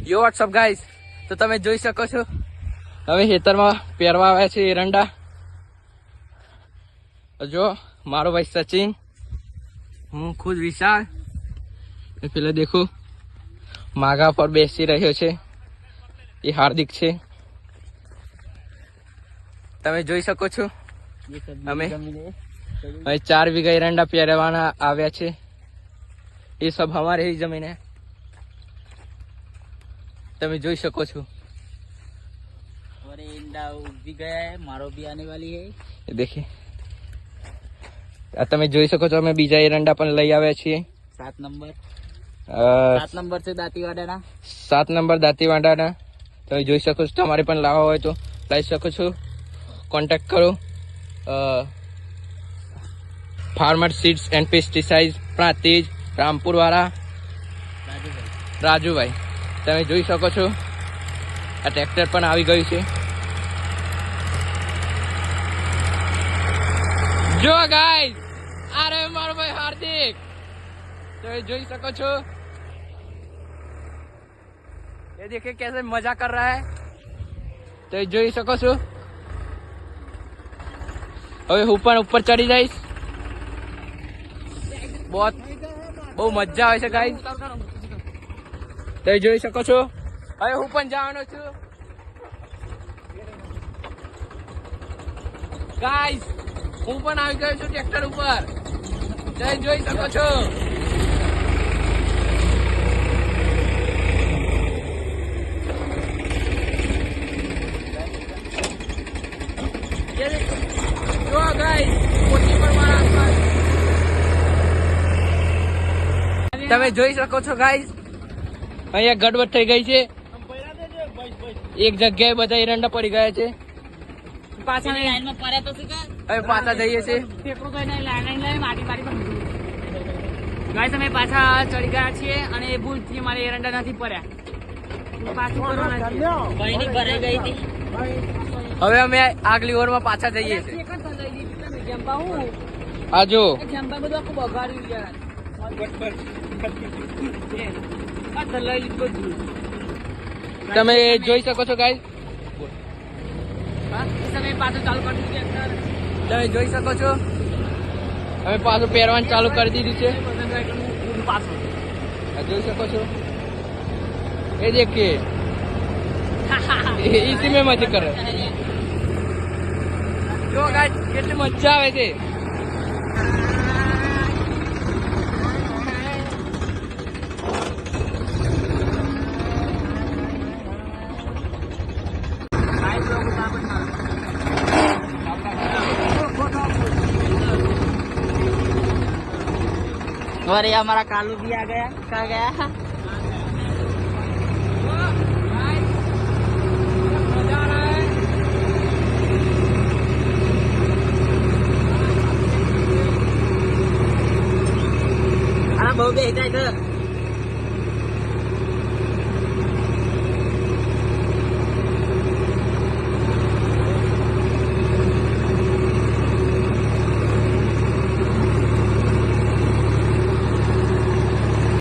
યો WhatsApp guys, તો તમે જોઈ શકો છો હવે ખેતરમાં પહેરવા આવ્યા છે એરંડા. જો મારો ભાઈ સચિન, હું ખુદ વિશાલ, પેલા દેખો માગા પર બેસી રહ્યો છે એ હાર્દિક છે. તમે જોઈ શકો છો અમે 4 વીઘા એરંડા પહેરવાના આવ્યા છે. ये सब हमारे ही जमीन है. તમે જોઈ શકો છો और एंडा उग भी गया है, मारो भी आने वाली है. ये देखिए, તમે જોઈ શકો છો અમે બીજા એરંડા પણ લઈ આવ્યા છીએ. 7 નંબર 7 નંબર છે દાંતીવાડાના. 7 નંબર દાંતીવાડાના. તમે જોઈ શકો છો, તમારે પણ લાવવા હોય તો લઈ શકો છો. કોન્ટેક્ટ કરો farmer seeds and pesticide Prantij Rampur વાળા રાજુભાઈ. તમે જોઈ શકો છો આ ટ્રેક્ટર પણ આવી ગયું છે. જો ગાઈસ, આ રહ્યો મારો ભાઈ હાર્દિક. તમે જોઈ શકો છો, ये देखिए कैसे मजा कर रहा है. तो જોઈ શકો છો. હવે હું પણ ઉપર ચડી જઈશ. બહુ મજા આવે છે ગાઈસ. તો જોઈ શકો છો હવે હું પણ જવાનો છું ગાઈસ. હું પણ આવી ગયો છું ટ્રેક્ટર ઉપર. તમે જોઈ શકો છો. જો ગાઈસ, કોટી પર મારા આસપાસ તમે જોઈ શકો છો ગાઈસ, અહીંયા ગડબડ થઈ ગઈ છે. એક જગ્યાએ બધા એરંડા પડી ગયા છે. પાછા લાઈનમાં પડ્યા તો શું હવે પાછા જઈએ છીએ. પેપરો તો એને લાઈન લઈ માટી પણ ગાઈસ અમે પાછા ચડી ગયા છીએ અને ભૂલથી મારે એરંડા નથી પડ્યા. પાછું કરવાના છે. ભાઈની ભરાઈ ગઈ હતી. હવે અમે આગલી ઓવરમાં પાછા જઈએ છીએ. જંપા હું આ જો જંપા બધું આખું બગાડ્યું યાર. લઈ લીધું બધું. તમે જોઈ શકો છો ગાઈસ. તમે પાછું ચાલુ કરી દીધું. તમે જોઈ શકો છો અમે પાછું પહેરવાનું ચાલુ કરી દીધું છે. પાછું જોઈ શકો છો. એ देखिए इसी में मजे कर જો ગાઈસ, કેટલી મજા આવે છે. अरे हमारा कालू भी आ गया. कहाँ गया? अरे बहु बेटा इधर